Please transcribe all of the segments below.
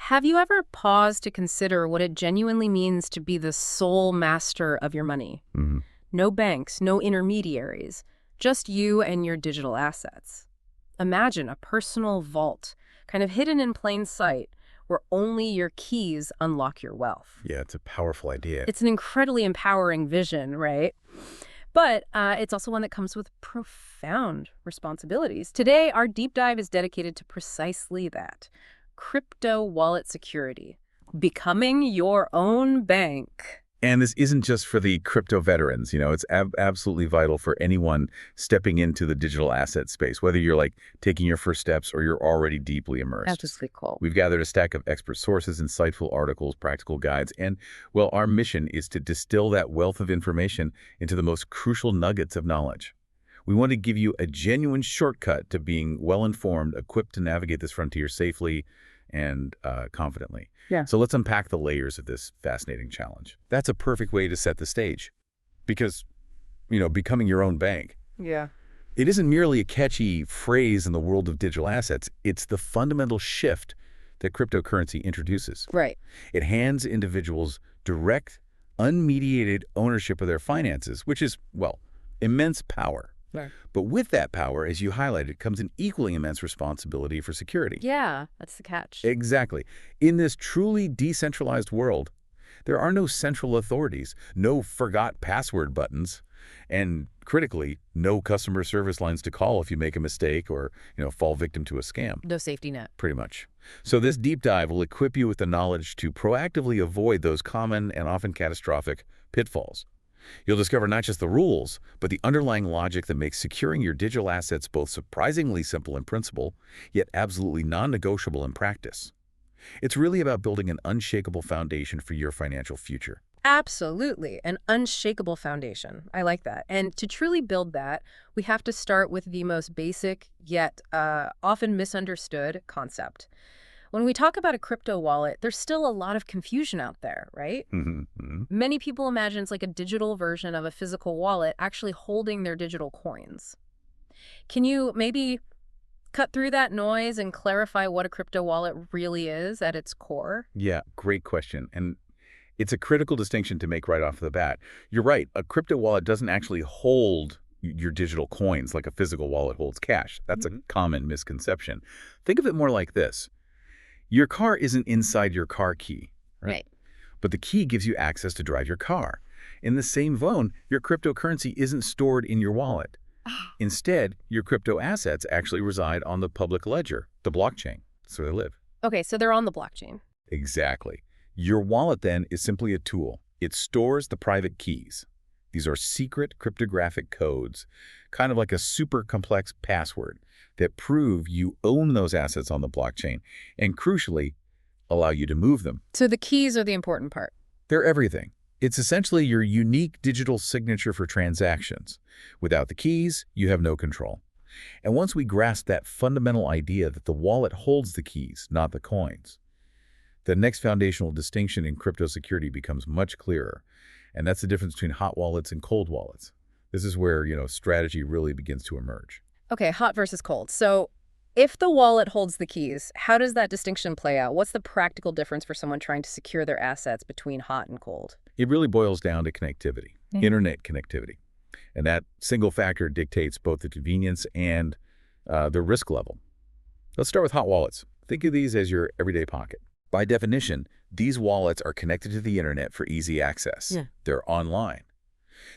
Have you ever paused to consider what it genuinely means to be the sole master of your money? Mhm. No banks, no intermediaries, just you and your digital assets. Imagine a personal vault, kind of hidden in plain sight, where only your keys unlock your wealth. Yeah, it's a powerful idea. It's an incredibly empowering vision, right? But it's also one that comes with profound responsibilities. Today, our deep dive is dedicated to precisely that: crypto wallet security, becoming your own bank. And this isn't just for the crypto veterans, it's absolutely vital for anyone stepping into the digital asset space, whether you're like taking your first steps or you're already deeply immersed. Absolutely cool. We've gathered a stack of expert sources, insightful articles, practical guides, and, well, our mission is to distill that wealth of information into the most crucial nuggets of knowledge. We want to give you a genuine shortcut to being well-informed, equipped to navigate this frontier safely and confidently. Yeah. So let's unpack the layers of this fascinating challenge. That's a perfect way to set the stage because, becoming your own bank, Yeah. it isn't merely a catchy phrase in the world of digital assets. It's the fundamental shift that cryptocurrency introduces. Right. It hands individuals direct, unmediated ownership of their finances, which is, well, immense power. Right. But with that power, as you highlighted, comes an equally immense responsibility for security. Yeah, that's the catch. Exactly. In this truly decentralized world, there are no central authorities, no forgot password buttons, and critically, no customer service lines to call if you make a mistake or, fall victim to a scam. No safety net. Pretty much. So this deep dive will equip you with the knowledge to proactively avoid those common and often catastrophic pitfalls. You'll discover not just the rules, but the underlying logic that makes securing your digital assets both surprisingly simple in principle, yet absolutely non-negotiable in practice. It's really about building an unshakable foundation for your financial future. Absolutely. An unshakable foundation. I like that. And to truly build that, we have to start with the most basic, yet often misunderstood concept. When we talk about a crypto wallet, there's still a lot of confusion out there, right? Many people imagine it's like a digital version of a physical wallet actually holding their digital coins. Can you maybe cut through that noise and clarify what a crypto wallet really is at its core? Yeah, great question. And it's a critical distinction to make right off the bat. You're right, a crypto wallet doesn't actually hold your digital coins like a physical wallet holds cash. That's a common misconception. Think of it more like this. Your car isn't inside your car key, right? But the key gives you access to drive your car. In the same vein, your cryptocurrency isn't stored in your wallet. Instead, your crypto assets actually reside on the public ledger, the blockchain. That's where they live. Okay, so they're on the blockchain. Exactly. Your wallet, then, is simply a tool. It stores the private keys. These are secret cryptographic codes, kind of like a super complex password that prove you own those assets on the blockchain and, crucially, allow you to move them. So the keys are the important part. They're everything. It's essentially your unique digital signature for transactions. Without the keys, you have no control. And once we grasp that fundamental idea that the wallet holds the keys, not the coins, the next foundational distinction in crypto security becomes much clearer. And that's the difference between hot wallets and cold wallets. This is where, strategy really begins to emerge. Okay, hot versus cold. So if the wallet holds the keys, how does that distinction play out? What's the practical difference for someone trying to secure their assets between hot and cold? It really boils down to connectivity, internet connectivity. And that single factor dictates both the convenience and the risk level. Let's start with hot wallets. Think of these as your everyday pocket. By definition, these wallets are connected to the internet for easy access. They're online.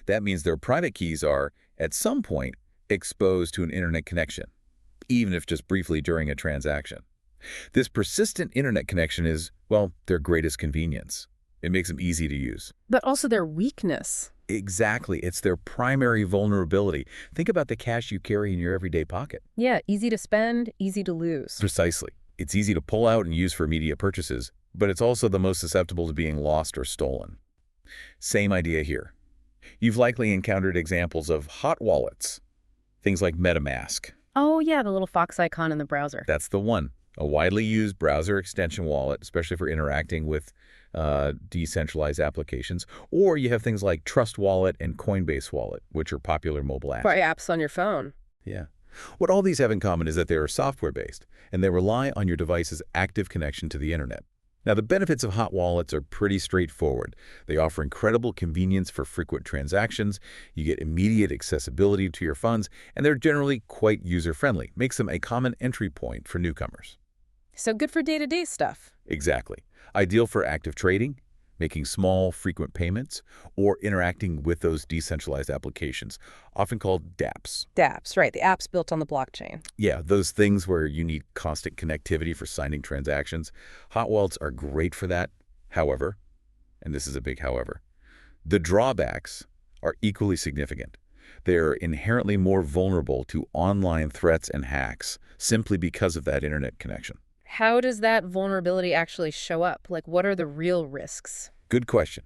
That means their private keys are, at some point, exposed to an internet connection, even if just briefly during a transaction. This persistent internet connection is, well, their greatest convenience. It makes them easy to use. But also their weakness. Exactly. It's their primary vulnerability. Think about the cash you carry in your everyday pocket. Yeah, easy to spend, easy to lose. Precisely. It's easy to pull out and use for immediate purchases, but it's also the most susceptible to being lost or stolen. Same idea here. You've likely encountered examples of hot wallets, things like MetaMask. Oh yeah, the little fox icon in the browser. That's the one. A widely used browser extension wallet, especially for interacting with decentralized applications. Or you have things like Trust Wallet and Coinbase Wallet, which are popular mobile apps. For apps on your phone. Yeah. What all these have in common is that they are software-based, and they rely on your device's active connection to the internet. Now, the benefits of hot wallets are pretty straightforward. They offer incredible convenience for frequent transactions, you get immediate accessibility to your funds, and they're generally quite user-friendly. Makes them a common entry point for newcomers. So good for day-to-day stuff. Exactly. Ideal for active trading, making small, frequent payments, or interacting with those decentralized applications, often called dApps. dApps, right, the apps built on the blockchain. Yeah, those things where you need constant connectivity for signing transactions. Hot wallets are great for that. However, and this is a big however, the drawbacks are equally significant. They're inherently more vulnerable to online threats and hacks simply because of that internet connection. How does that vulnerability actually show up? Like, what are the real risks? Good question.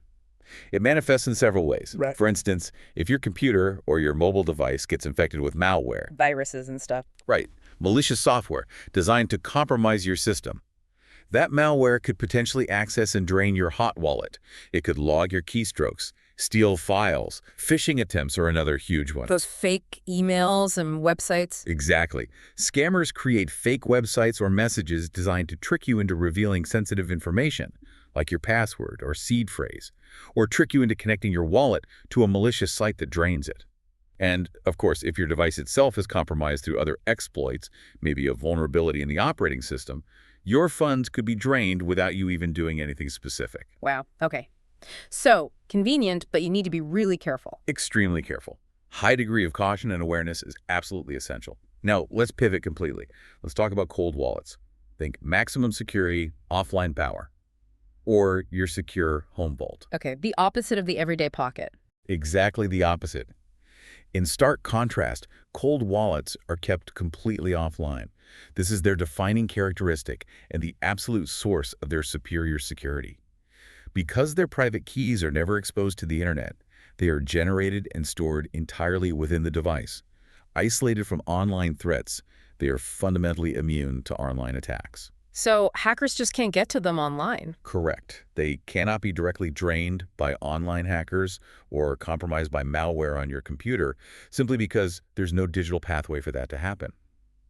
It manifests in several ways. Right. For instance, if your computer or your mobile device gets infected with malware, Viruses and stuff. right, malicious software designed to compromise your system, that malware could potentially access and drain your hot wallet. It could log your keystrokes, steal files. Phishing attempts are another huge one. Those fake emails and websites. Exactly. Scammers create fake websites or messages designed to trick you into revealing sensitive information, like your password or seed phrase, or trick you into connecting your wallet to a malicious site that drains it. And, of course, if your device itself is compromised through other exploits, maybe a vulnerability in the operating system, your funds could be drained without you even doing anything specific. Wow. Okay. So, convenient, but you need to be really careful. Extremely careful. High degree of caution and awareness is absolutely essential. Now, let's pivot completely. Let's talk about cold wallets. Think maximum security, offline power, or your secure home vault. Okay, the opposite of the everyday pocket. Exactly the opposite. In stark contrast, cold wallets are kept completely offline. This is their defining characteristic and the absolute source of their superior security. Because their private keys are never exposed to the internet, they are generated and stored entirely within the device. Isolated from online threats, they are fundamentally immune to online attacks. So, hackers just can't get to them online. Correct. They cannot be directly drained by online hackers or compromised by malware on your computer simply because there's no digital pathway for that to happen.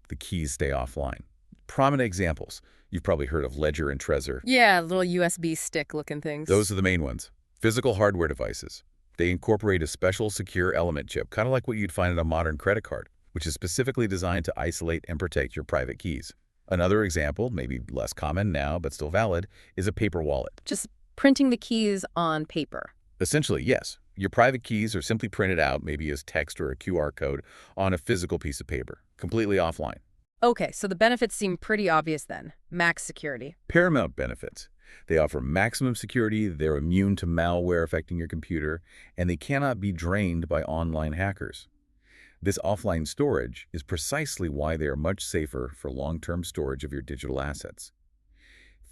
The keys stay offline. Prominent examples. You've probably heard of Ledger and Trezor. Yeah, little USB stick-looking things. Those are the main ones. Physical hardware devices. They incorporate a special secure element chip, kind of like what you'd find in a modern credit card, which is specifically designed to isolate and protect your private keys. Another example, maybe less common now but still valid, is a paper wallet. Just printing the keys on paper. Essentially, yes. Your private keys are simply printed out, maybe as text or a QR code, on a physical piece of paper, completely offline. Okay, so the benefits seem pretty obvious then. Max security. Paramount benefits. They offer maximum security, they're immune to malware affecting your computer, and they cannot be drained by online hackers. This offline storage is precisely why they are much safer for long-term storage of your digital assets.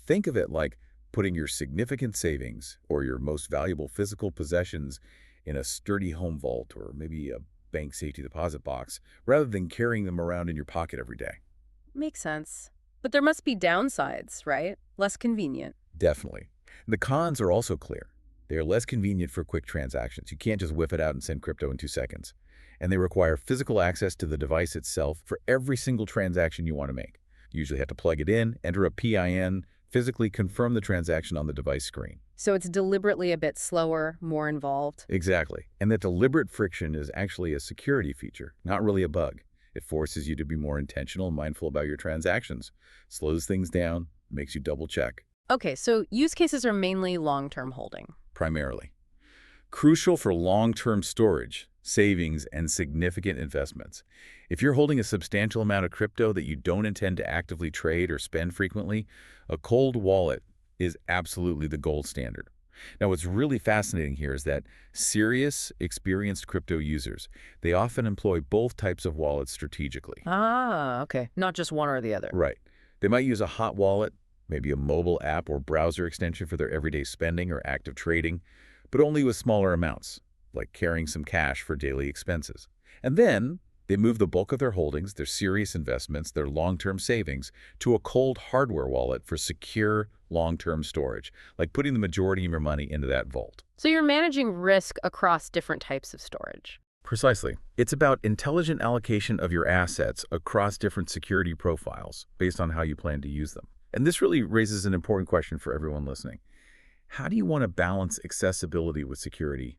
Think of it like putting your significant savings or your most valuable physical possessions in a sturdy home vault or maybe a bank safety deposit box rather than carrying them around in your pocket every day. Makes sense. But there must be downsides, right? Less convenient. Definitely. The cons are also clear. They are less convenient for quick transactions. You can't just whip it out and send crypto in 2 seconds. And they require physical access to the device itself for every single transaction you want to make. You usually have to plug it in, enter a PIN, physically confirm the transaction on the device screen. So it's deliberately a bit slower, more involved. Exactly. And that deliberate friction is actually a security feature, not really a bug. It forces you to be more intentional and mindful about your transactions, slows things down, makes you double check. Okay, so use cases are mainly long-term holding. Primarily. Crucial for long-term storage, savings, and significant investments. If you're holding a substantial amount of crypto that you don't intend to actively trade or spend frequently, a cold wallet is absolutely the gold standard. Now, what's really fascinating here is that serious, experienced crypto users, they often employ both types of wallets strategically. Ah, okay. Not just one or the other. Right. They might use a hot wallet, maybe a mobile app or browser extension for their everyday spending or active trading, but only with smaller amounts, like carrying some cash for daily expenses. And then they move the bulk of their holdings, their serious investments, their long-term savings, to a cold hardware wallet for secure, long-term storage, like putting the majority of your money into that vault. So you're managing risk across different types of storage. Precisely. It's about intelligent allocation of your assets across different security profiles based on how you plan to use them. And this really raises an important question for everyone listening. How do you want to balance accessibility with security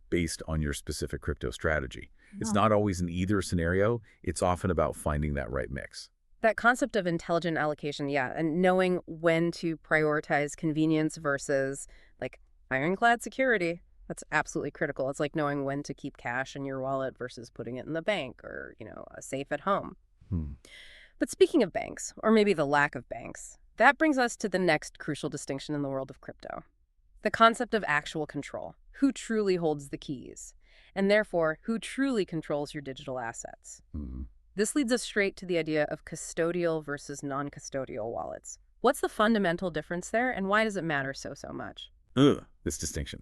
based on your specific crypto strategy? It's not always an either scenario. It's often about finding that right mix. That concept of intelligent allocation, yeah, and knowing when to prioritize convenience versus like ironclad security, that's absolutely critical. It's like knowing when to keep cash in your wallet versus putting it in the bank or, a safe at home. Hmm. But speaking of banks, or maybe the lack of banks, that brings us to the next crucial distinction in the world of crypto. The concept of actual control. Who truly holds the keys? And therefore, who truly controls your digital assets? Hmm. This leads us straight to the idea of custodial versus non-custodial wallets. What's the fundamental difference there, and why does it matter so much? This distinction.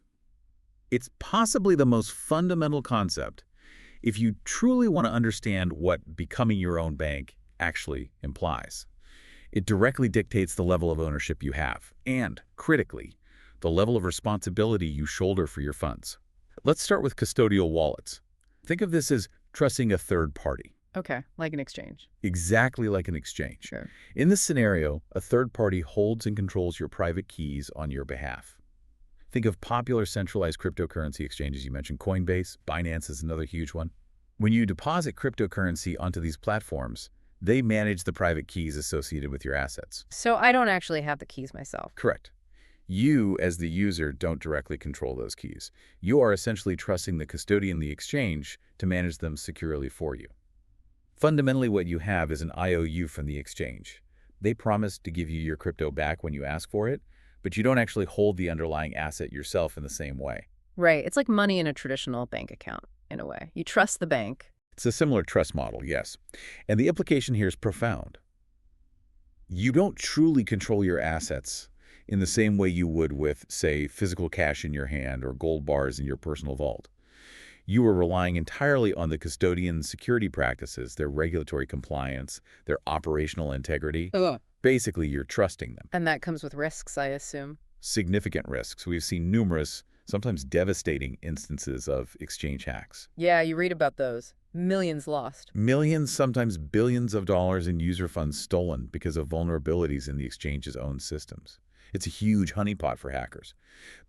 It's possibly the most fundamental concept if you truly want to understand what becoming your own bank actually implies. It directly dictates the level of ownership you have, and, critically, the level of responsibility you shoulder for your funds. Let's start with custodial wallets. Think of this as trusting a third party. Okay, like an exchange. Exactly like an exchange. Sure. In this scenario, a third party holds and controls your private keys on your behalf. Think of popular centralized cryptocurrency exchanges. You mentioned Coinbase. Binance is another huge one. When you deposit cryptocurrency onto these platforms, they manage the private keys associated with your assets. So I don't actually have the keys myself. Correct. You, as the user, don't directly control those keys. You are essentially trusting the custodian, the exchange, to manage them securely for you. Fundamentally, what you have is an IOU from the exchange. They promise to give you your crypto back when you ask for it, but you don't actually hold the underlying asset yourself in the same way. Right. It's like money in a traditional bank account, in a way. You trust the bank. It's a similar trust model, yes. And the implication here is profound. You don't truly control your assets in the same way you would with, say, physical cash in your hand or gold bars in your personal vault. You are relying entirely on the custodian's security practices, their regulatory compliance, their operational integrity. Basically, you're trusting them. And that comes with risks, I assume. Significant risks. We've seen numerous, sometimes devastating instances of exchange hacks. Yeah, you read about those. Millions lost. Millions, sometimes billions of dollars in user funds stolen because of vulnerabilities in the exchange's own systems. It's a huge honeypot for hackers.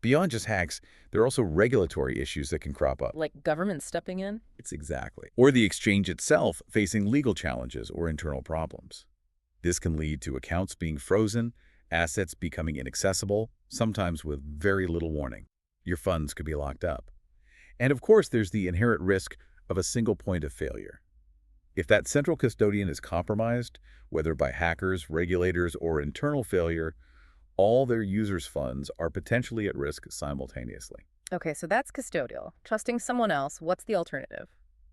Beyond just hacks, there are also regulatory issues that can crop up. Like government stepping in? It's exactly. Or the exchange itself facing legal challenges or internal problems. This can lead to accounts being frozen, assets becoming inaccessible, sometimes with very little warning. Your funds could be locked up. And of course, there's the inherent risk of a single point of failure. If that central custodian is compromised, whether by hackers, regulators, or internal failure, all their users' funds are potentially at risk simultaneously. Okay, so that's custodial. Trusting someone else. What's the alternative?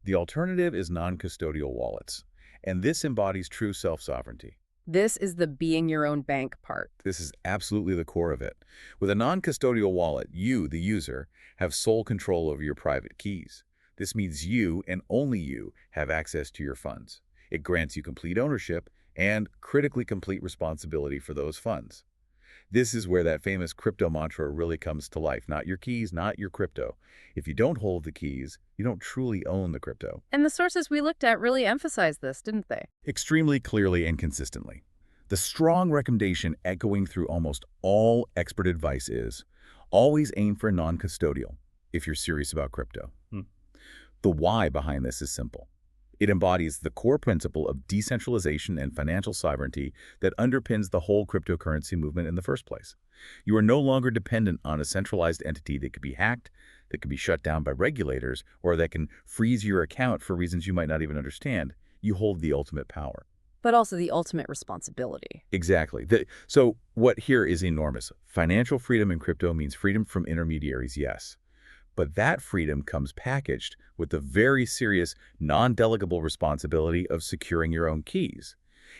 The alternative is non-custodial wallets, and this embodies true self-sovereignty. This is the being your own bank part. This is absolutely the core of it. With a non-custodial wallet, you, the user, have sole control over your private keys. This means you, and only you, have access to your funds. It grants you complete ownership and critically complete responsibility for those funds. This is where that famous crypto mantra really comes to life. Not your keys, not your crypto. If you don't hold the keys, you don't truly own the crypto. And the sources we looked at really emphasized this, didn't they? Extremely clearly and consistently. The strong recommendation echoing through almost all expert advice is, always aim for non-custodial if you're serious about crypto. The why behind this is simple. It embodies the core principle of decentralization and financial sovereignty that underpins the whole cryptocurrency movement in the first place. You are no longer dependent on a centralized entity that could be hacked, that could be shut down by regulators, or that can freeze your account for reasons you might not even understand. You hold the ultimate power. But also the ultimate responsibility. Exactly. So what here is enormous. Financial freedom in crypto means freedom from intermediaries, yes. But that freedom comes packaged with the very serious, non-delegable responsibility of securing your own keys.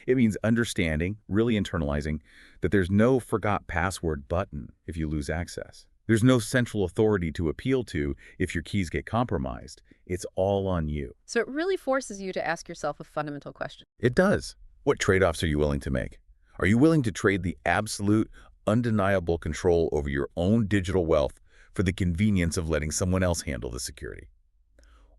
It means understanding, really internalizing, that there's no forgot password button if you lose access. There's no central authority to appeal to if your keys get compromised. It's all on you. So it really forces you to ask yourself a fundamental question. It does. What trade-offs are you willing to make? Are you willing to trade the absolute, undeniable control over your own digital wealth for the convenience of letting someone else handle the security?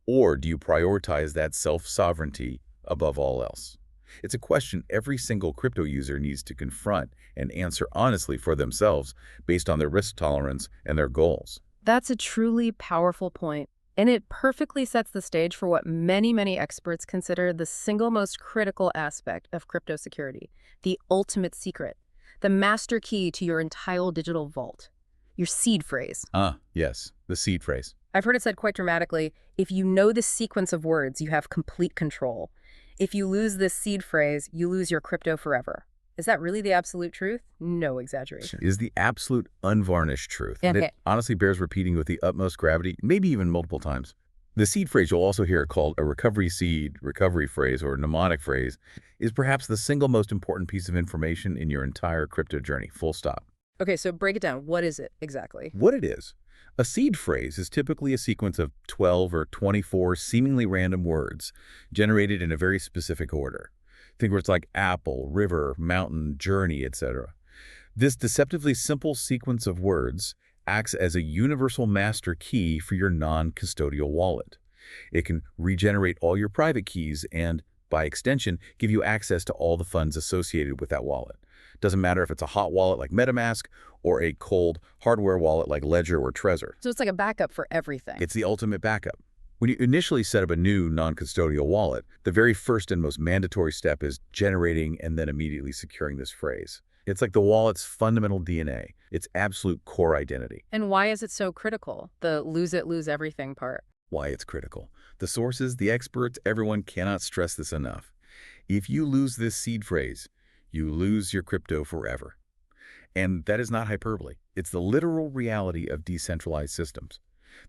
Or do you prioritize that self-sovereignty above all else? It's a question every single crypto user needs to confront and answer honestly for themselves based on their risk tolerance and their goals. That's a truly powerful point, and it perfectly sets the stage for what many, many experts consider the single most critical aspect of crypto security, the ultimate secret, the master key to your entire digital vault, your seed phrase. Yes, the seed phrase. I've heard it said quite dramatically, if you know the sequence of words, you have complete control. If you lose this seed phrase, you lose your crypto forever. Is that really the absolute truth? No exaggeration. It is the absolute unvarnished truth. Okay. And it honestly bears repeating with the utmost gravity, maybe even multiple times. The seed phrase you'll also hear called a recovery seed, recovery phrase, or mnemonic phrase is perhaps the single most important piece of information in your entire crypto journey, full stop. Okay, so break it down. What is it exactly? What it is. A seed phrase is typically a sequence of 12 or 24 seemingly random words generated in a very specific order. Think words like apple, river, mountain, journey, etc. This deceptively simple sequence of words acts as a universal master key for your non-custodial wallet. It can regenerate all your private keys and, by extension, give you access to all the funds associated with that wallet. Doesn't matter if it's a hot wallet like MetaMask or a cold hardware wallet like Ledger or Trezor. So it's like a backup for everything. It's the ultimate backup. When you initially set up a new non-custodial wallet, the very first and most mandatory step is generating and then immediately securing this phrase. It's like the wallet's fundamental DNA, its absolute core identity. And why is it so critical, the lose it, lose everything part? Why it's critical. The sources, the experts, everyone cannot stress this enough. If you lose this seed phrase, you lose your crypto forever. And that is not hyperbole. It's the literal reality of decentralized systems.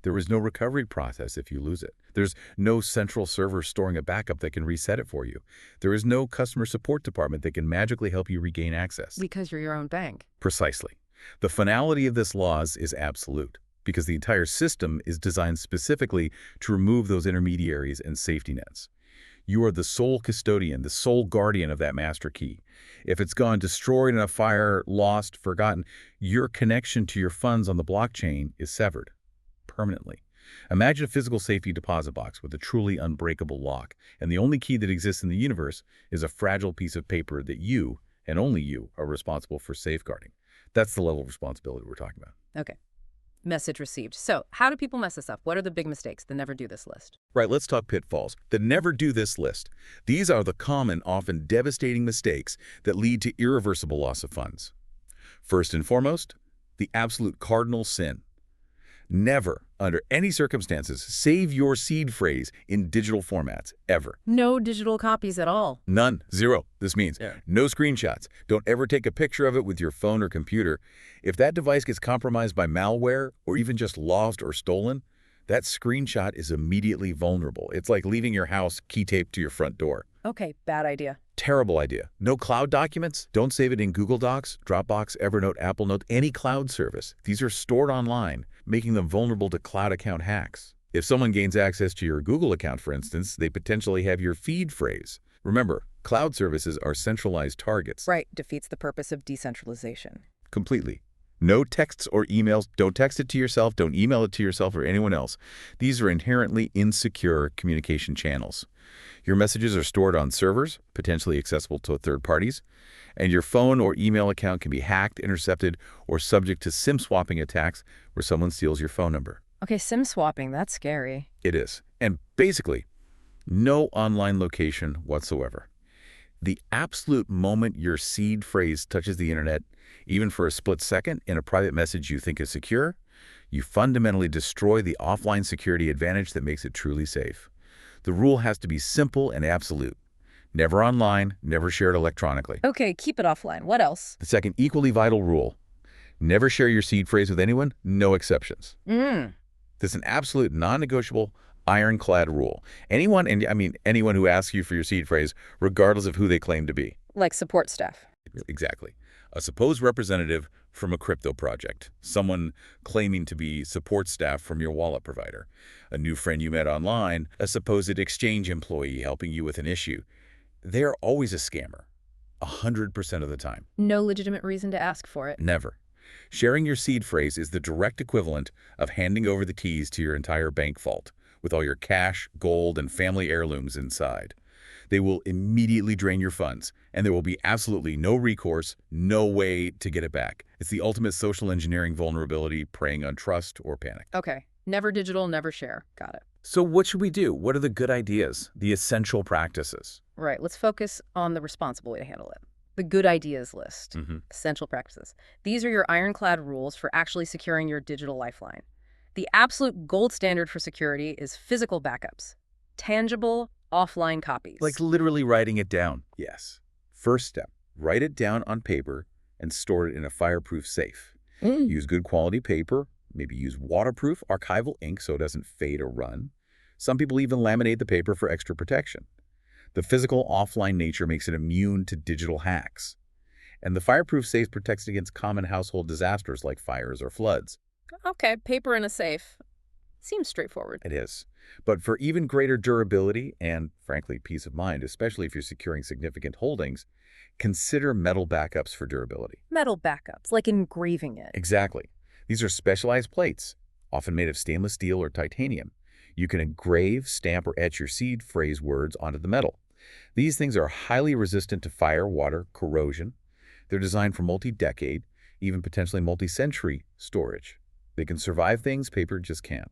There is no recovery process if you lose it. There's no central server storing a backup that can reset it for you. There is no customer support department that can magically help you regain access. Because you're your own bank. Precisely. The finality of this laws is absolute, because the entire system is designed specifically to remove those intermediaries and safety nets. You are the sole custodian, the sole guardian of that master key. If it's gone destroyed in a fire, lost, forgotten, your connection to your funds on the blockchain is severed permanently. Imagine a physical safety deposit box with a truly unbreakable lock, and the only key that exists in the universe is a fragile piece of paper that you, and only you, are responsible for safeguarding. That's the level of responsibility we're talking about. Okay. Message received. So how do people mess this up? What are the big mistakes, the never do this list? Right, let's talk pitfalls. The never do this list. These are the common, often devastating mistakes that lead to irreversible loss of funds. First and foremost, the absolute cardinal sin. Never, under any circumstances, save your seed phrase in digital formats, ever. No digital copies at all. None. Zero. This means no screenshots. Don't ever take a picture of it with your phone or computer. If that device gets compromised by malware or even just lost or stolen, that screenshot is immediately vulnerable. It's like leaving your house key taped to your front door. Okay, bad idea. Terrible idea. No cloud documents? Don't save it in Google Docs, Dropbox, Evernote, Apple Note, any cloud service. These are stored online, making them vulnerable to cloud account hacks. If someone gains access to your Google account, for instance, they potentially have your feed phrase. Remember, cloud services are centralized targets. Right, defeats the purpose of decentralization. Completely. No texts or emails. Don't text it to yourself. Don't email it to yourself or anyone else. These are inherently insecure communication channels. Your messages are stored on servers, potentially accessible to third parties, and your phone or email account can be hacked, intercepted, or subject to SIM swapping attacks where someone steals your phone number. Okay, SIM swapping, that's scary. It is. And basically, no online location whatsoever. The absolute moment your seed phrase touches the internet, even for a split second in a private message you think is secure, you fundamentally destroy the offline security advantage that makes it truly safe. The rule has to be simple and absolute. Never online, never shared electronically. Okay, keep it offline. What else? The second equally vital rule, never share your seed phrase with anyone, no exceptions. This is an absolute non-negotiable ironclad rule. Anyone who asks you for your seed phrase, regardless of who they claim to be. Like support staff. Exactly. A supposed representative from a crypto project, someone claiming to be support staff from your wallet provider, a new friend you met online, a supposed exchange employee helping you with an issue. They're always a scammer, 100% of the time. No legitimate reason to ask for it. Never. Sharing your seed phrase is the direct equivalent of handing over the keys to your entire bank vault, with all your cash, gold, and family heirlooms inside. They will immediately drain your funds, and there will be absolutely no recourse, no way to get it back. It's the ultimate social engineering vulnerability preying on trust or panic. Okay. Never digital, never share. Got it. So what should we do? What are the good ideas, the essential practices? Right. Let's focus on the responsible way to handle it. The good ideas list. Essential practices. These are your ironclad rules for actually securing your digital lifeline. The absolute gold standard for security is physical backups. Tangible, offline copies. Like literally writing it down. Yes. First step, write it down on paper and store it in a fireproof safe. Use good quality paper, maybe use waterproof archival ink so it doesn't fade or run. Some people even laminate the paper for extra protection. The physical offline nature makes it immune to digital hacks. And the fireproof safe protects against common household disasters like fires or floods. Okay, paper in a safe. Seems straightforward. It is. But for even greater durability and, frankly, peace of mind, especially if you're securing significant holdings, consider metal backups for durability. Metal backups, like engraving it. Exactly. These are specialized plates, often made of stainless steel or titanium. You can engrave, stamp, or etch your seed phrase words onto the metal. These things are highly resistant to fire, water, corrosion. They're designed for multi-decade, even potentially multi-century storage. They can survive things paper just can't.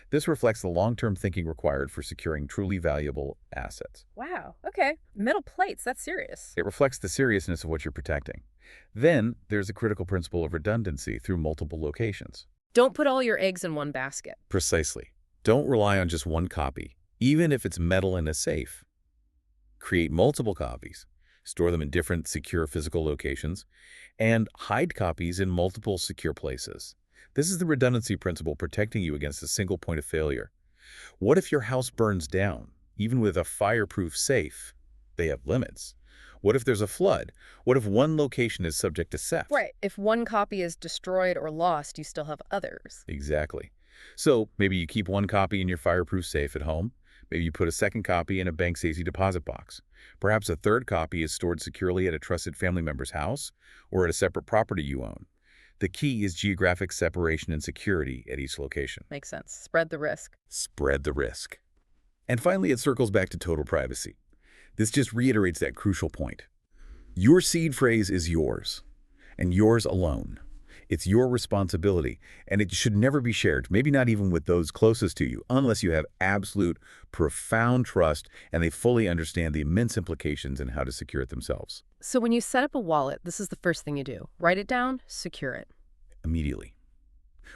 This reflects the long-term thinking required for securing truly valuable assets. Wow, okay. Metal plates, that's serious. It reflects the seriousness of what you're protecting. Then there's a critical principle of redundancy through multiple locations. Don't put all your eggs in one basket. Precisely. Don't rely on just one copy, even if it's metal in a safe. Create multiple copies, store them in different secure physical locations, and hide copies in multiple secure places. This is the redundancy principle protecting you against a single point of failure. What if your house burns down, even with a fireproof safe? They have limits. What if there's a flood? What if one location is subject to theft? Right. If one copy is destroyed or lost, you still have others. Exactly. So maybe you keep one copy in your fireproof safe at home. Maybe you put a second copy in a bank safety deposit box. Perhaps a third copy is stored securely at a trusted family member's house or at a separate property you own. The key is geographic separation and security at each location. Makes sense. Spread the risk. Spread the risk. And finally, it circles back to total privacy. This just reiterates that crucial point. Your seed phrase is yours, and yours alone. It's your responsibility, and it should never be shared, maybe not even with those closest to you, unless you have absolute, profound trust and they fully understand the immense implications and how to secure it themselves. So when you set up a wallet, this is the first thing you do. Write it down, secure it. Immediately.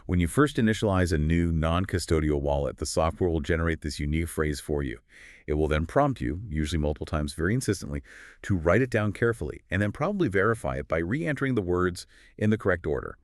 When you first initialize a new non-custodial wallet, the software will generate this unique phrase for you. It will then prompt you, usually multiple times very insistently, to write it down carefully and then probably verify it by re-entering the words in the correct order.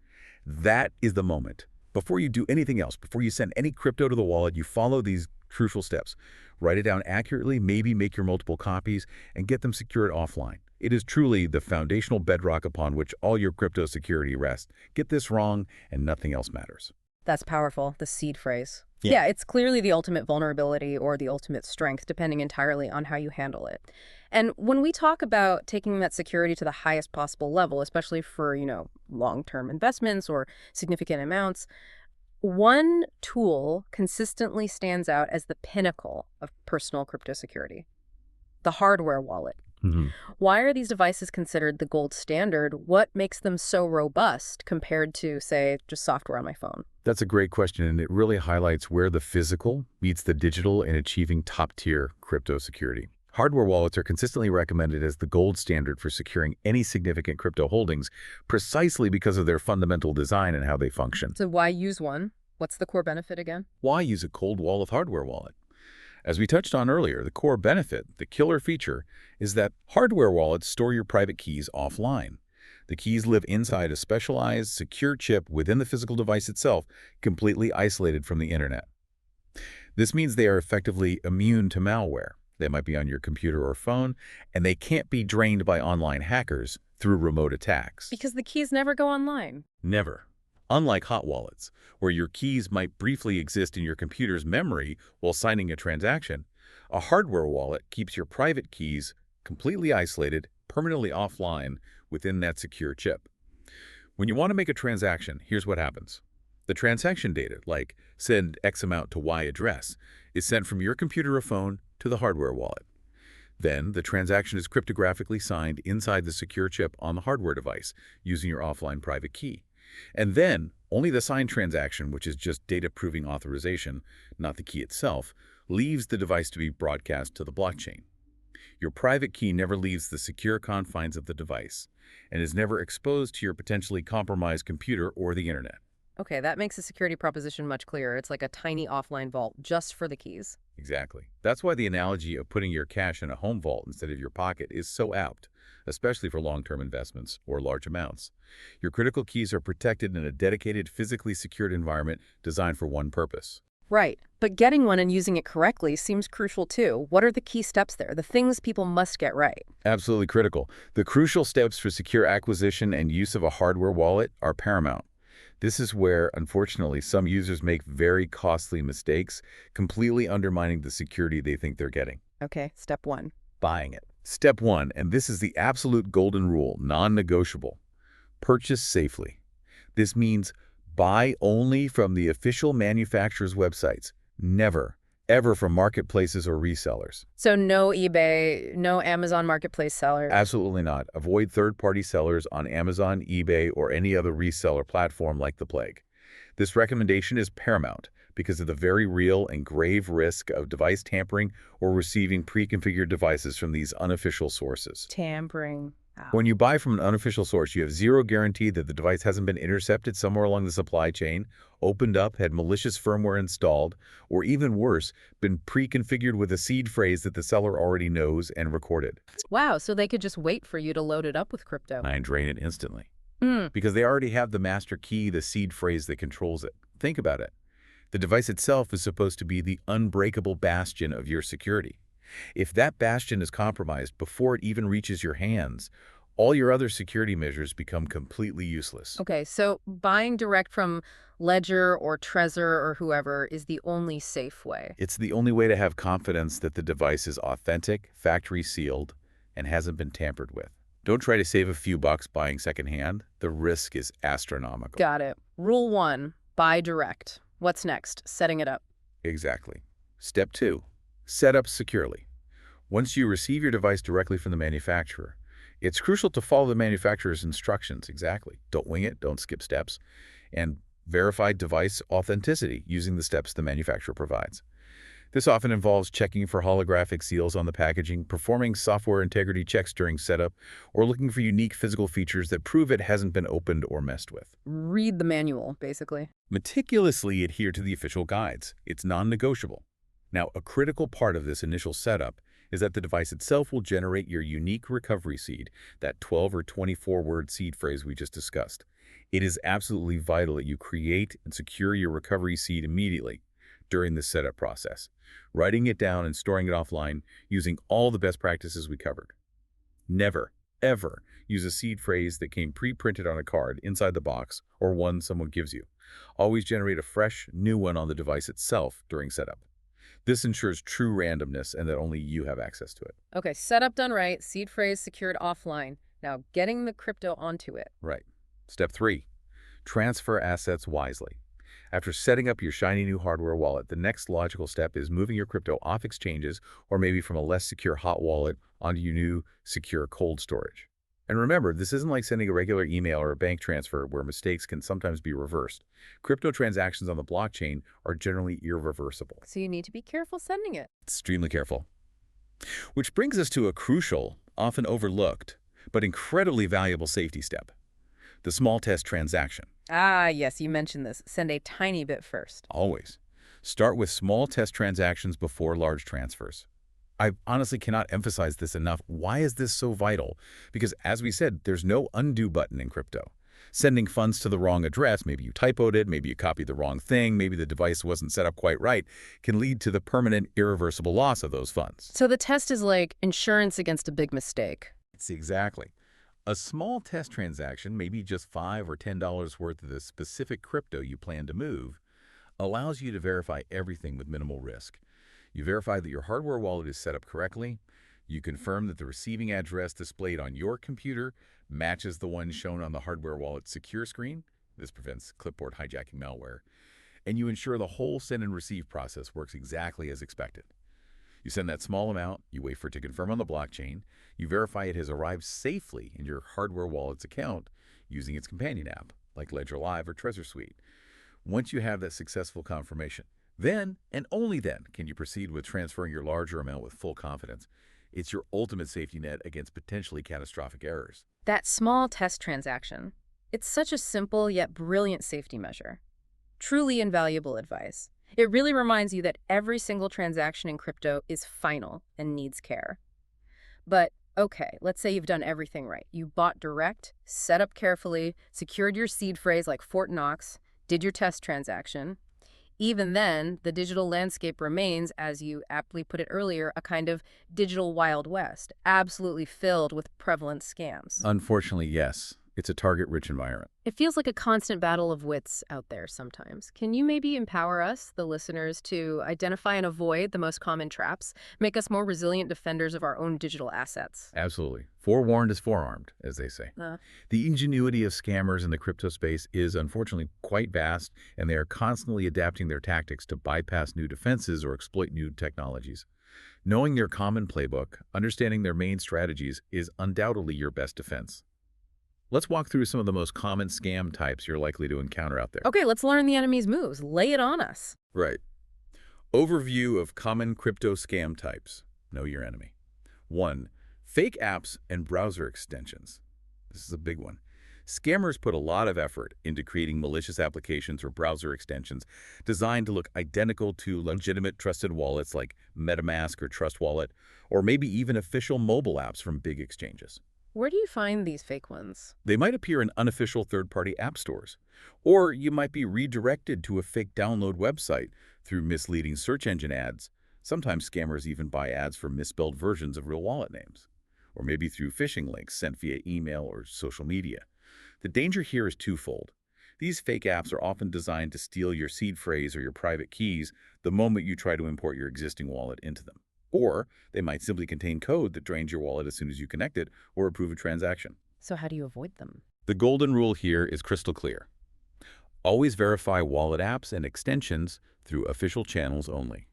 That is the moment. Before you do anything else, before you send any crypto to the wallet, you follow these crucial steps. Write it down accurately, maybe make your multiple copies, and get them secured offline. It is truly the foundational bedrock upon which all your crypto security rests. Get this wrong, and nothing else matters. That's powerful, the seed phrase. Yeah. Yeah, it's clearly the ultimate vulnerability or the ultimate strength, depending entirely on how you handle it. And when we talk about taking that security to the highest possible level, especially for, long-term investments or significant amounts, one tool consistently stands out as the pinnacle of personal crypto security: the hardware wallet. Why are these devices considered the gold standard? What makes them so robust compared to, say, just software on my phone? That's a great question, and it really highlights where the physical meets the digital in achieving top-tier crypto security. Hardware wallets are consistently recommended as the gold standard for securing any significant crypto holdings precisely because of their fundamental design and how they function. So why use one? What's the core benefit again? Why use a cold wallet hardware wallet? As we touched on earlier, the core benefit, the killer feature, is that hardware wallets store your private keys offline. The keys live inside a specialized, secure chip within the physical device itself, completely isolated from the internet. This means they are effectively immune to malware. They might be on your computer or phone, and they can't be drained by online hackers through remote attacks. Because the keys never go online. Never. Unlike hot wallets, where your keys might briefly exist in your computer's memory while signing a transaction, a hardware wallet keeps your private keys completely isolated, permanently offline within that secure chip. When you want to make a transaction, here's what happens. The transaction data, like send X amount to Y address, is sent from your computer or phone to the hardware wallet. Then, the transaction is cryptographically signed inside the secure chip on the hardware device using your offline private key. And then, only the signed transaction, which is just data proving authorization, not the key itself, leaves the device to be broadcast to the blockchain. Your private key never leaves the secure confines of the device and is never exposed to your potentially compromised computer or the internet. Okay, that makes the security proposition much clearer. It's like a tiny offline vault just for the keys. Exactly. That's why the analogy of putting your cash in a home vault instead of your pocket is so apt, especially for long-term investments or large amounts. Your critical keys are protected in a dedicated, physically secured environment designed for one purpose. Right. But getting one and using it correctly seems crucial too. What are the key steps there? The things people must get right. Absolutely critical. The crucial steps for secure acquisition and use of a hardware wallet are paramount. This is where, unfortunately, some users make very costly mistakes, completely undermining the security they think they're getting. Okay, step one. Buying it. Step one, and this is the absolute golden rule, non-negotiable. Purchase safely. This means buy only from the official manufacturer's websites, never, ever from marketplaces or resellers. So no eBay, no Amazon Marketplace sellers. Absolutely not. Avoid third-party sellers on Amazon, eBay, or any other reseller platform like the plague. This recommendation is paramount because of the very real and grave risk of device tampering or receiving pre-configured devices from these unofficial sources. Tampering. Wow. When you buy from an unofficial source, you have zero guarantee that the device hasn't been intercepted somewhere along the supply chain, opened up, had malicious firmware installed, or even worse, been pre-configured with a seed phrase that the seller already knows and recorded. Wow, so they could just wait for you to load it up with crypto. And drain it instantly. Mm. Because they already have the master key, the seed phrase that controls it. Think about it. The device itself is supposed to be the unbreakable bastion of your security. If that bastion is compromised before it even reaches your hands, all your other security measures become completely useless. Okay, so buying direct from Ledger or Trezor or whoever is the only safe way. It's the only way to have confidence that the device is authentic, factory sealed, and hasn't been tampered with. Don't try to save a few bucks buying secondhand. The risk is astronomical. Got it. Rule 1, buy direct. What's next? Setting it up. Exactly. Step 2, set up securely. Once you receive your device directly from the manufacturer, it's crucial to follow the manufacturer's instructions exactly. Don't wing it, don't skip steps, and verify device authenticity using the steps the manufacturer provides. This often involves checking for holographic seals on the packaging, performing software integrity checks during setup, or looking for unique physical features that prove it hasn't been opened or messed with. Read the manual, basically. Meticulously adhere to the official guides. It's non-negotiable. Now, a critical part of this initial setup is that the device itself will generate your unique recovery seed, that 12 or 24-word seed phrase we just discussed. It is absolutely vital that you create and secure your recovery seed immediately during the setup process, writing it down and storing it offline using all the best practices we covered. Never, ever use a seed phrase that came pre-printed on a card inside the box or one someone gives you. Always generate a fresh, new one on the device itself during setup. This ensures true randomness and that only you have access to it. Okay, setup done right, seed phrase secured offline. Now, getting the crypto onto it. Right. Step 3, transfer assets wisely. After setting up your shiny new hardware wallet, the next logical step is moving your crypto off exchanges or maybe from a less secure hot wallet onto your new secure cold storage. And remember, this isn't like sending a regular email or a bank transfer where mistakes can sometimes be reversed. Crypto transactions on the blockchain are generally irreversible. So you need to be careful sending it. Extremely careful. Which brings us to a crucial, often overlooked, but incredibly valuable safety step. The small test transaction. Ah, yes, you mentioned this. Send a tiny bit first. Always. Start with small test transactions before large transfers. I honestly cannot emphasize this enough. Why is this so vital? Because as we said, there's no undo button in crypto. Sending funds to the wrong address, maybe you typoed it, maybe you copied the wrong thing, maybe the device wasn't set up quite right, can lead to the permanent, irreversible loss of those funds. So the test is like insurance against a big mistake. It's exactly. A small test transaction, maybe just $5 or $10 worth of the specific crypto you plan to move, allows you to verify everything with minimal risk. You verify that your hardware wallet is set up correctly. You confirm that the receiving address displayed on your computer matches the one shown on the hardware wallet's secure screen. This prevents clipboard hijacking malware. And you ensure the whole send and receive process works exactly as expected. You send that small amount, you wait for it to confirm on the blockchain, you verify it has arrived safely in your hardware wallet's account using its companion app, like Ledger Live or Trezor Suite. Once you have that successful confirmation, then, and only then, can you proceed with transferring your larger amount with full confidence. It's your ultimate safety net against potentially catastrophic errors. That small test transaction. It's such a simple yet brilliant safety measure. Truly invaluable advice. It really reminds you that every single transaction in crypto is final and needs care. But, okay, let's say you've done everything right. You bought direct, set up carefully, secured your seed phrase like Fort Knox, did your test transaction. Even then, the digital landscape remains, as you aptly put it earlier, a kind of digital Wild West, absolutely filled with prevalent scams. Unfortunately, yes. It's a target-rich environment. It feels like a constant battle of wits out there sometimes. Can you maybe empower us, the listeners, to identify and avoid the most common traps, make us more resilient defenders of our own digital assets? Absolutely. Forewarned is forearmed, as they say. The ingenuity of scammers in the crypto space is unfortunately quite vast, and they are constantly adapting their tactics to bypass new defenses or exploit new technologies. Knowing their common playbook, understanding their main strategies is undoubtedly your best defense. Let's walk through some of the most common scam types you're likely to encounter out there. Okay, let's learn the enemy's moves. Lay it on us. Right. Overview of common crypto scam types. Know your enemy. 1. Fake apps and browser extensions. This is a big one. Scammers put a lot of effort into creating malicious applications or browser extensions designed to look identical to legitimate trusted wallets like MetaMask or Trust Wallet, or maybe even official mobile apps from big exchanges. Where do you find these fake ones? They might appear in unofficial third-party app stores, or you might be redirected to a fake download website through misleading search engine ads. Sometimes scammers even buy ads for misspelled versions of real wallet names, or maybe through phishing links sent via email or social media. The danger here is twofold. These fake apps are often designed to steal your seed phrase or your private keys the moment you try to import your existing wallet into them. Or they might simply contain code that drains your wallet as soon as you connect it or approve a transaction. So how do you avoid them? The golden rule here is crystal clear. Always verify wallet apps and extensions through official channels only.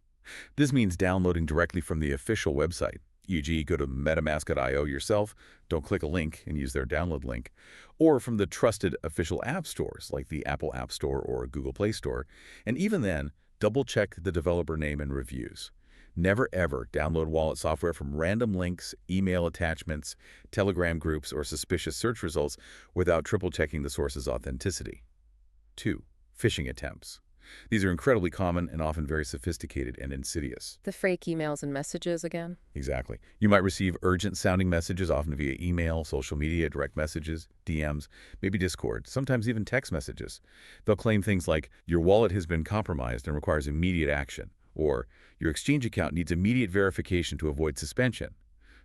This means downloading directly from the official website, e.g. go to metamask.io yourself, don't click a link and use their download link, or from the trusted official app stores like the Apple App Store or Google Play Store, and even then, double-check the developer name and reviews. Never ever download wallet software from random links, email attachments, Telegram groups, or suspicious search results without triple-checking the source's authenticity. 2. Phishing attempts. These are incredibly common and often very sophisticated and insidious. The fake emails and messages again? Exactly. You might receive urgent-sounding messages, often via email, social media, direct messages, DMs, maybe Discord, sometimes even text messages. They'll claim things like, your wallet has been compromised and requires immediate action, or your exchange account needs immediate verification to avoid suspension.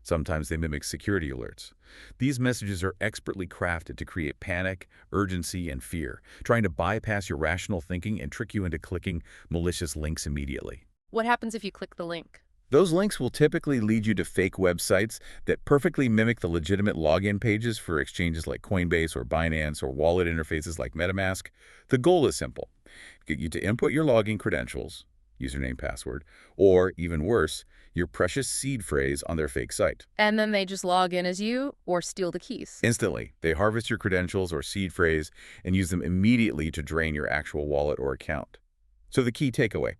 Sometimes they mimic security alerts. These messages are expertly crafted to create panic, urgency, and fear, trying to bypass your rational thinking and trick you into clicking malicious links immediately. What happens if you click the link? Those links will typically lead you to fake websites that perfectly mimic the legitimate login pages for exchanges like Coinbase or Binance or wallet interfaces like MetaMask. The goal is simple: get you to input your login credentials, username, password, or, even worse, your precious seed phrase on their fake site. And then they just log in as you or steal the keys. Instantly, they harvest your credentials or seed phrase and use them immediately to drain your actual wallet or account. So the key takeaway: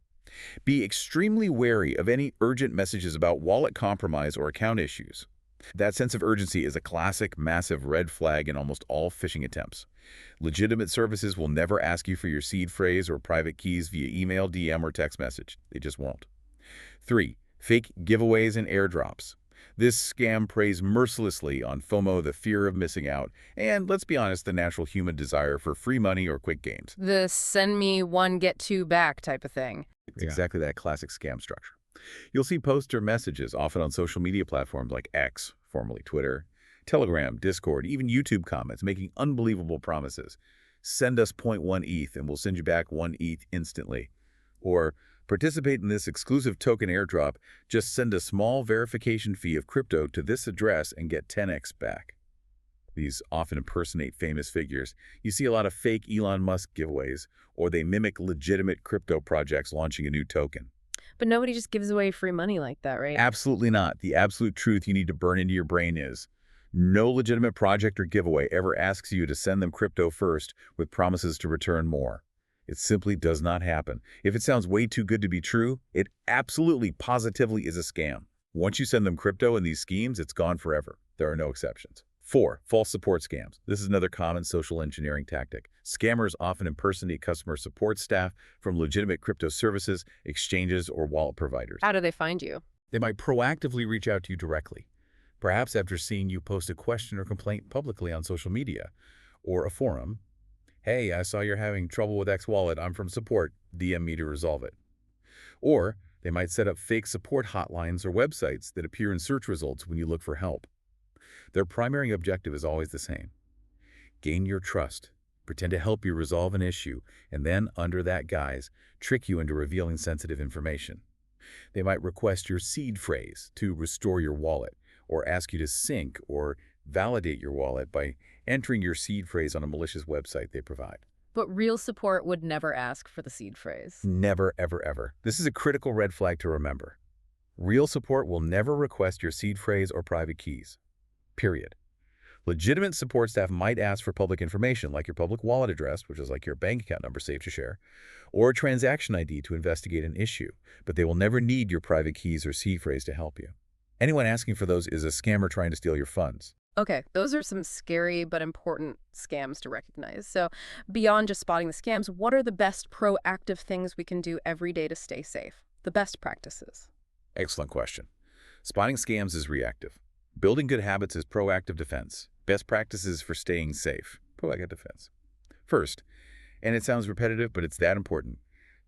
be extremely wary of any urgent messages about wallet compromise or account issues. That sense of urgency is a classic, massive red flag in almost all phishing attempts. Legitimate services will never ask you for your seed phrase or private keys via email, DM, or text message. They just won't. 3. Fake giveaways and airdrops. This scam preys mercilessly on FOMO, the fear of missing out, and, let's be honest, the natural human desire for free money or quick gains. The send me one, get two back type of thing. It's exactly that classic scam structure. You'll see posts or messages, often on social media platforms like X, formerly Twitter, Telegram, Discord, even YouTube comments, making unbelievable promises. Send us 0.1 ETH and we'll send you back 1 ETH instantly. Or participate in this exclusive token airdrop, just send a small verification fee of crypto to this address and get 10x back. These often impersonate famous figures. You see a lot of fake Elon Musk giveaways, or they mimic legitimate crypto projects launching a new token. But nobody just gives away free money like that, right? Absolutely not. The absolute truth you need to burn into your brain is no legitimate project or giveaway ever asks you to send them crypto first with promises to return more. It simply does not happen. If it sounds way too good to be true, it absolutely, positively is a scam. Once you send them crypto in these schemes, it's gone forever. There are no exceptions. 4. False support scams. This is another common social engineering tactic. Scammers often impersonate customer support staff from legitimate crypto services, exchanges, or wallet providers. How do they find you? They might proactively reach out to you directly, perhaps after seeing you post a question or complaint publicly on social media or a forum. Hey, I saw you're having trouble with X wallet. I'm from support. DM me to resolve it. Or they might set up fake support hotlines or websites that appear in search results when you look for help. Their primary objective is always the same: gain your trust, pretend to help you resolve an issue, and then, under that guise, trick you into revealing sensitive information. They might request your seed phrase to restore your wallet, or ask you to sync or validate your wallet by entering your seed phrase on a malicious website they provide. But real support would never ask for the seed phrase. Never, ever, ever. This is a critical red flag to remember. Real support will never request your seed phrase or private keys. Period. Legitimate support staff might ask for public information, like your public wallet address, which is like your bank account number safe to share, or a transaction ID to investigate an issue, but they will never need your private keys or seed phrase to help you. Anyone asking for those is a scammer trying to steal your funds. Okay, those are some scary but important scams to recognize. So beyond just spotting the scams, what are the best proactive things we can do every day to stay safe? The best practices. Excellent question. Spotting scams is reactive. Building good habits is proactive defense. Best practices for staying safe. Proactive defense. First, and it sounds repetitive, but it's that important,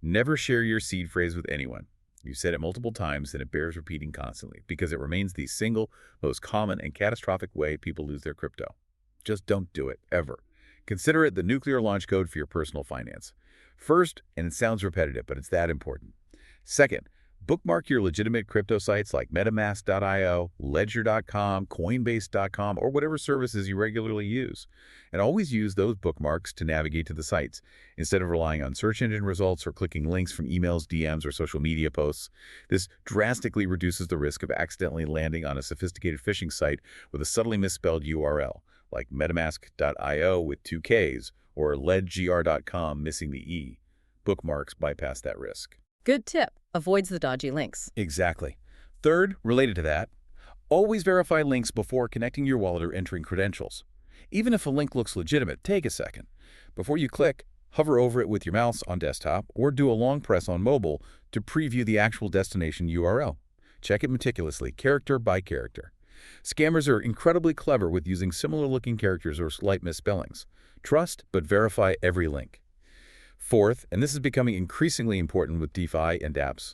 never share your seed phrase with anyone. You've said it multiple times and it bears repeating constantly because it remains the single most common and catastrophic way people lose their crypto. Just don't do it, ever. Consider it the nuclear launch code for your personal finance. First, and it sounds repetitive, but it's that important. Second, bookmark your legitimate crypto sites like metamask.io, ledger.com, coinbase.com, or whatever services you regularly use. And always use those bookmarks to navigate to the sites, instead of relying on search engine results or clicking links from emails, DMs, or social media posts. This drastically reduces the risk of accidentally landing on a sophisticated phishing site with a subtly misspelled URL, like metamask.io with 2 Ks, or ledgr.com missing the E. Bookmarks bypass that risk. Good tip. Avoids the dodgy links. Exactly. Third, related to that, always verify links before connecting your wallet or entering credentials. Even if a link looks legitimate, take a second. Before you click, hover over it with your mouse on desktop or do a long press on mobile to preview the actual destination URL. Check it meticulously, character by character. Scammers are incredibly clever with using similar-looking characters or slight misspellings. Trust, but verify every link. Fourth, and this is becoming increasingly important with DeFi and dApps,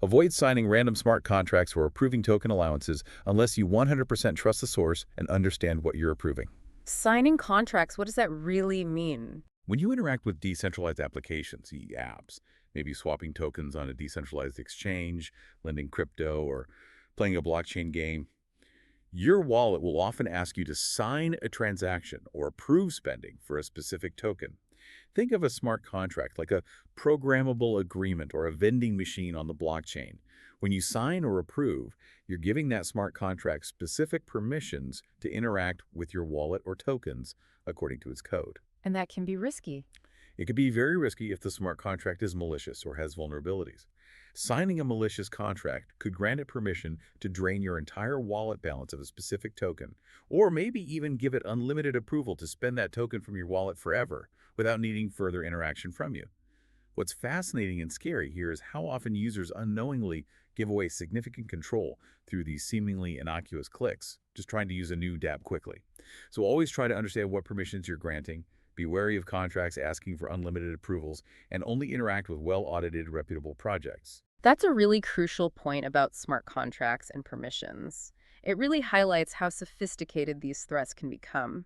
avoid signing random smart contracts or approving token allowances unless you 100% trust the source and understand what you're approving. Signing contracts, what does that really mean? When you interact with decentralized applications, apps, maybe swapping tokens on a decentralized exchange, lending crypto, or playing a blockchain game, your wallet will often ask you to sign a transaction or approve spending for a specific token. Think of a smart contract like a programmable agreement or a vending machine on the blockchain. When you sign or approve, you're giving that smart contract specific permissions to interact with your wallet or tokens according to its code. And that can be risky. It could be very risky if the smart contract is malicious or has vulnerabilities. Signing a malicious contract could grant it permission to drain your entire wallet balance of a specific token, or maybe even give it unlimited approval to spend that token from your wallet forever without needing further interaction from you. What's fascinating and scary here is how often users unknowingly give away significant control through these seemingly innocuous clicks, just trying to use a new dApp quickly. So always try to understand what permissions you're granting, be wary of contracts asking for unlimited approvals, and only interact with well-audited, reputable projects. That's a really crucial point about smart contracts and permissions. It really highlights how sophisticated these threats can become.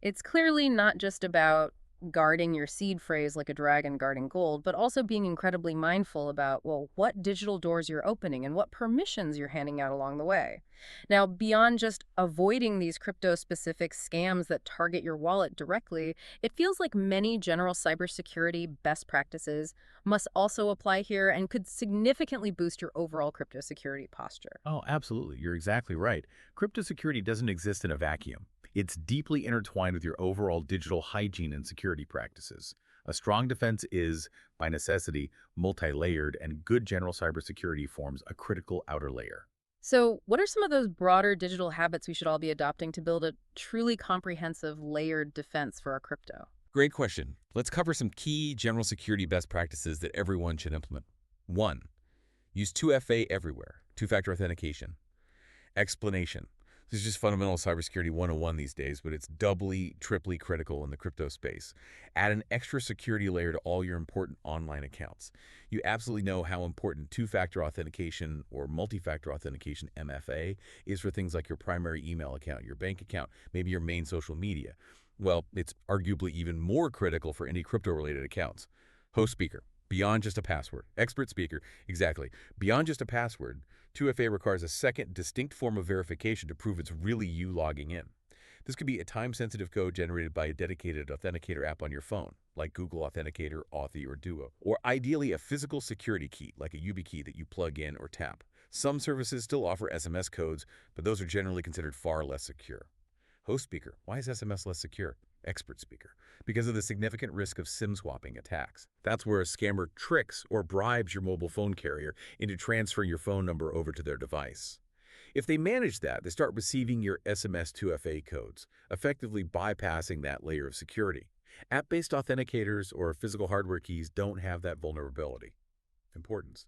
It's clearly not just about guarding your seed phrase like a dragon guarding gold, but also being incredibly mindful about, well, what digital doors you're opening and what permissions you're handing out along the way. Now, beyond just avoiding these crypto-specific scams that target your wallet directly, it feels like many general cybersecurity best practices must also apply here and could significantly boost your overall crypto security posture. Oh, absolutely. You're exactly right. Crypto security doesn't exist in a vacuum. It's deeply intertwined with your overall digital hygiene and security practices. A strong defense is, by necessity, multi-layered, and good general cybersecurity forms a critical outer layer. So, what are some of those broader digital habits we should all be adopting to build a truly comprehensive layered defense for our crypto? Great question. Let's cover some key general security best practices that everyone should implement. 1. Use 2FA everywhere, two-factor authentication. Explanation. This is just fundamental cybersecurity 101 these days, but it's doubly, triply critical in the crypto space. Add an extra security layer to all your important online accounts. You absolutely know how important two-factor authentication or multi-factor authentication, MFA, is for things like your primary email account, your bank account, maybe your main social media. Well, it's arguably even more critical for any crypto-related accounts. Host speaker. Beyond just a password. Expert speaker. Exactly. Beyond just a password, 2FA requires a second distinct form of verification to prove it's really you logging in. This could be a time-sensitive code generated by a dedicated authenticator app on your phone, like Google Authenticator, Authy, or Duo, or ideally a physical security key, like a YubiKey that you plug in or tap. Some services still offer SMS codes, but those are generally considered far less secure. Host speaker. Why is SMS less secure? Expert speaker. Because of the significant risk of SIM swapping attacks. That's where a scammer tricks or bribes your mobile phone carrier into transferring your phone number over to their device. If they manage that, they start receiving your SMS 2FA codes, effectively bypassing that layer of security. App-based authenticators or physical hardware keys don't have that vulnerability. Importance.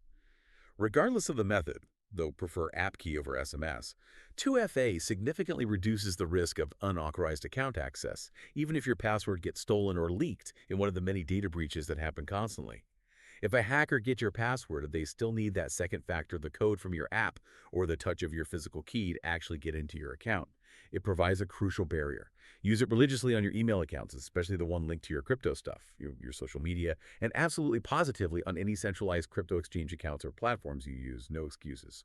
Regardless of the method, though prefer app key over SMS, 2FA significantly reduces the risk of unauthorized account access, even if your password gets stolen or leaked in one of the many data breaches that happen constantly. If a hacker gets your password, they still need that second factor, the code from your app or the touch of your physical key to actually get into your account. It provides a crucial barrier. Use it religiously on your email accounts, especially the one linked to your crypto stuff, your social media, and absolutely positively on any centralized crypto exchange accounts or platforms you use. No excuses.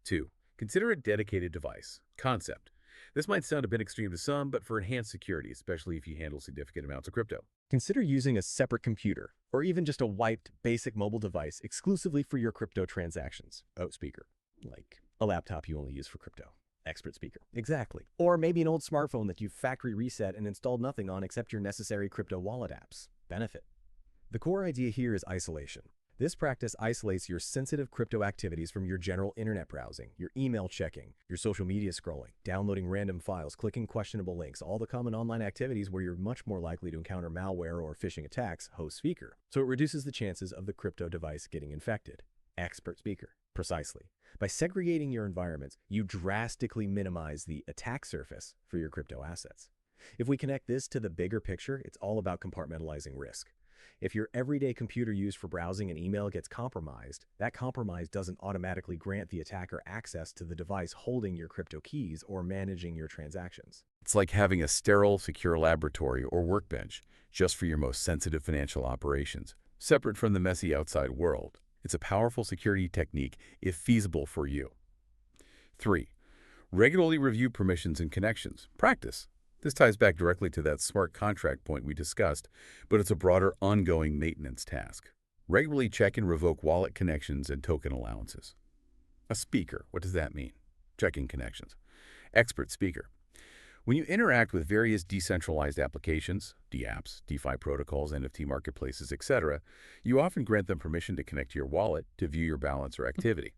2. Consider a dedicated device. Concept. This might sound a bit extreme to some, but for enhanced security, especially if you handle significant amounts of crypto. Consider using a separate computer, or even just a wiped, basic mobile device exclusively for your crypto transactions. Oh, speaker. Like a laptop you only use for crypto. Expert speaker. Exactly. Or maybe an old smartphone that you've factory reset and installed nothing on except your necessary crypto wallet apps. Benefit. The core idea here is isolation. This practice isolates your sensitive crypto activities from your general internet browsing, your email checking, your social media scrolling, downloading random files, clicking questionable links, all the common online activities where you're much more likely to encounter malware or phishing attacks, host speaker. So it reduces the chances of the crypto device getting infected. Expert speaker. Precisely. By segregating your environments, you drastically minimize the attack surface for your crypto assets. If we connect this to the bigger picture, it's all about compartmentalizing risk. If your everyday computer used for browsing and email gets compromised, that compromise doesn't automatically grant the attacker access to the device holding your crypto keys or managing your transactions. It's like having a sterile, secure laboratory or workbench just for your most sensitive financial operations, separate from the messy outside world. It's a powerful security technique if feasible for you. 3. Regularly review permissions and connections. Practice. This ties back directly to that smart contract point we discussed, but it's a broader, ongoing maintenance task. Regularly check and revoke wallet connections and token allowances. A speaker. What does that mean? Checking connections. Expert speaker. When you interact with various decentralized applications, DApps, DeFi protocols, NFT marketplaces, etc., you often grant them permission to connect to your wallet to view your balance or activity.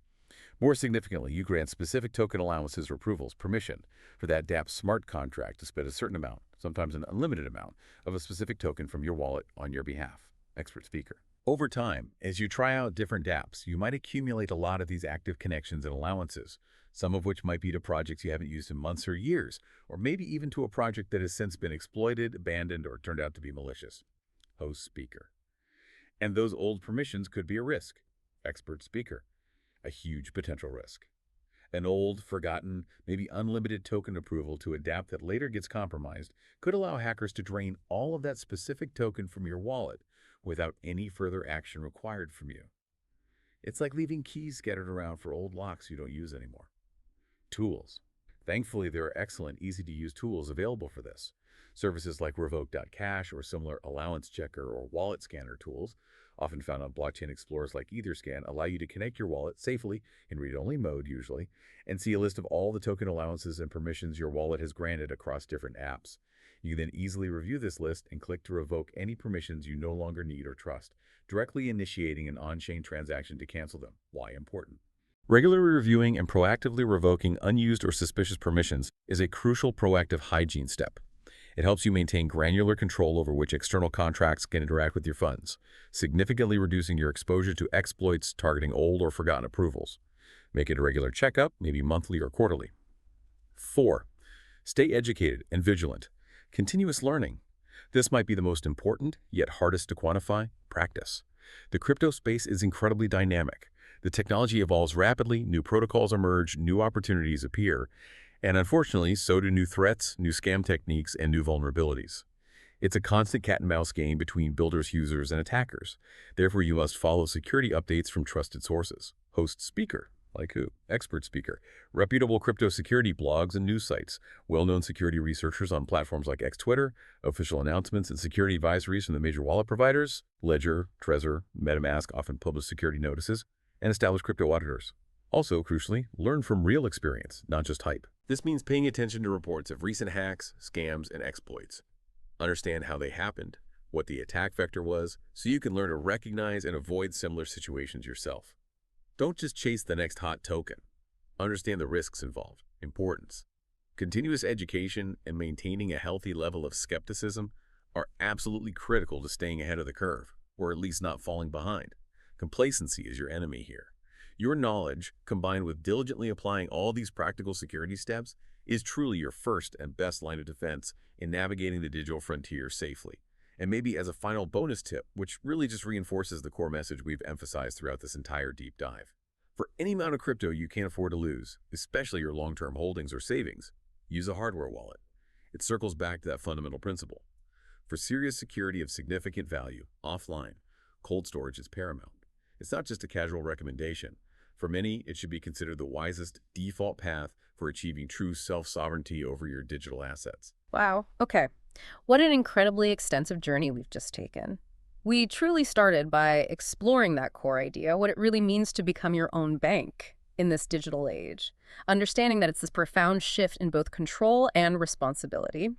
More significantly, you grant specific token allowances or approvals, permission, for that dApp smart contract to spend a certain amount, sometimes an unlimited amount, of a specific token from your wallet on your behalf. Expert speaker. Over time, as you try out different dApps, you might accumulate a lot of these active connections and allowances, some of which might be to projects you haven't used in months or years, or maybe even to a project that has since been exploited, abandoned, or turned out to be malicious. Host speaker. And those old permissions could be a risk. Expert speaker. A huge potential risk. An old, forgotten, maybe unlimited token approval to adapt that later gets compromised could allow hackers to drain all of that specific token from your wallet without any further action required from you. It's like leaving keys scattered around for old locks you don't use anymore. Tools. Thankfully, there are excellent, easy-to-use tools available for this. Services like Revoke.cash or similar allowance checker or wallet scanner tools, often found on blockchain explorers like Etherscan, allow you to connect your wallet safely, in read-only mode usually, and see a list of all the token allowances and permissions your wallet has granted across different apps. You can then easily review this list and click to revoke any permissions you no longer need or trust, directly initiating an on-chain transaction to cancel them. Why important? Regularly reviewing and proactively revoking unused or suspicious permissions is a crucial proactive hygiene step. It helps you maintain granular control over which external contracts can interact with your funds, significantly reducing your exposure to exploits targeting old or forgotten approvals. Make it a regular checkup, maybe monthly or quarterly. 4. Stay educated and vigilant. Continuous learning. This might be the most important, yet hardest to quantify, practice. The crypto space is incredibly dynamic. The technology evolves rapidly, new protocols emerge, new opportunities appear, and unfortunately, so do new threats, new scam techniques, and new vulnerabilities. It's a constant cat-and-mouse game between builders, users, and attackers. Therefore, you must follow security updates from trusted sources. Host speaker. Like who? Expert speaker. Reputable crypto security blogs and news sites. Well-known security researchers on platforms like Twitter. Official announcements and security advisories from the major wallet providers. Ledger, Trezor, MetaMask often publish security notices. And established crypto auditors. Also, crucially, learn from real experience, not just hype. This means paying attention to reports of recent hacks, scams, and exploits. Understand how they happened, what the attack vector was, so you can learn to recognize and avoid similar situations yourself. Don't just chase the next hot token. Understand the risks involved, importance. Continuous education and maintaining a healthy level of skepticism are absolutely critical to staying ahead of the curve, or at least not falling behind. Complacency is your enemy here. Your knowledge, combined with diligently applying all these practical security steps, is truly your first and best line of defense in navigating the digital frontier safely. And maybe as a final bonus tip, which really just reinforces the core message we've emphasized throughout this entire deep dive. For any amount of crypto you can't afford to lose, especially your long-term holdings or savings, use a hardware wallet. It circles back to that fundamental principle. For serious security of significant value, offline, cold storage is paramount. It's not just a casual recommendation. For many, it should be considered the wisest default path for achieving true self-sovereignty over your digital assets. Wow. Okay. What an incredibly extensive journey we've just taken. We truly started by exploring that core idea, what it really means to become your own bank in this digital age, understanding that it's this profound shift in both control and responsibility.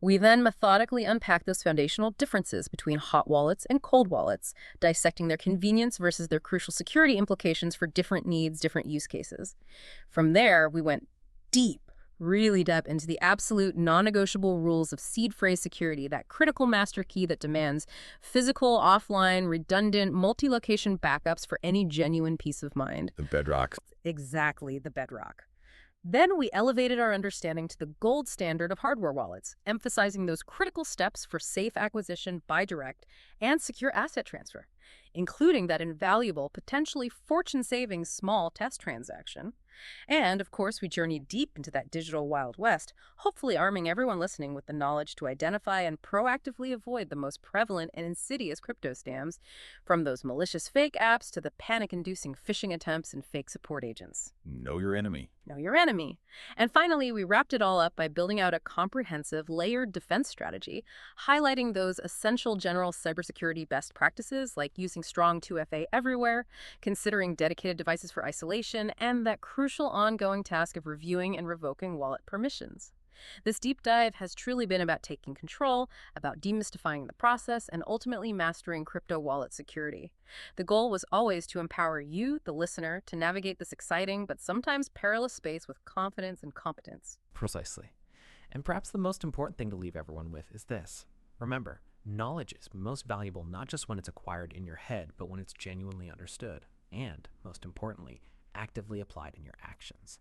We then methodically unpack those foundational differences between hot wallets and cold wallets, dissecting their convenience versus their crucial security implications for different needs, different use cases. From there, we went deep, really deep into the absolute non-negotiable rules of seed phrase security, that critical master key that demands physical, offline, redundant, multi-location backups for any genuine peace of mind. The bedrock. Exactly, the bedrock. Then we elevated our understanding to the gold standard of hardware wallets, emphasizing those critical steps for safe acquisition by direct and secure asset transfer, including that invaluable, potentially fortune-saving small test transaction. And, of course, we journeyed deep into that digital Wild West, hopefully arming everyone listening with the knowledge to identify and proactively avoid the most prevalent and insidious crypto scams, from those malicious fake apps to the panic-inducing phishing attempts and fake support agents. Know your enemy. Know your enemy. And finally, we wrapped it all up by building out a comprehensive, layered defense strategy, highlighting those essential general cybersecurity best practices like using strong 2FA everywhere, considering dedicated devices for isolation, and that crucial ongoing task of reviewing and revoking wallet permissions. This deep dive has truly been about taking control, about demystifying the process, and ultimately mastering crypto wallet security. The goal was always to empower you, the listener, to navigate this exciting but sometimes perilous space with confidence and competence. Precisely. And perhaps the most important thing to leave everyone with is this. Remember, knowledge is most valuable not just when it's acquired in your head, but when it's genuinely understood, and, most importantly, actively applied in your actions.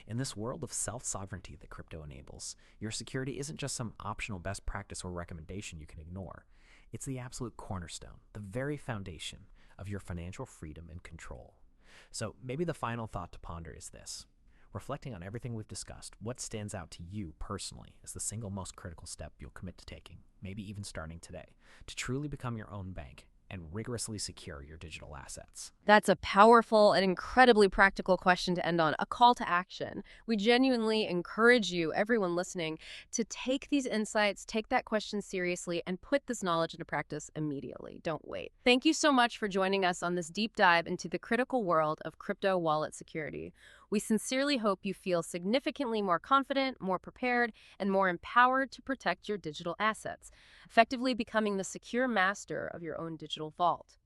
In this world of self-sovereignty that crypto enables, your security isn't just some optional best practice or recommendation you can ignore. It's the absolute cornerstone, the very foundation of your financial freedom and control. So maybe the final thought to ponder is this. Reflecting on everything we've discussed, what stands out to you personally as the single most critical step you'll commit to taking, maybe even starting today, to truly become your own bank and rigorously secure your digital assets? That's a powerful and incredibly practical question to end on, a call to action. We genuinely encourage you, everyone listening, to take these insights, take that question seriously, and put this knowledge into practice immediately. Don't wait. Thank you so much for joining us on this deep dive into the critical world of crypto wallet security. We sincerely hope you feel significantly more confident, more prepared, and more empowered to protect your digital assets, effectively becoming the secure master of your own digital vault.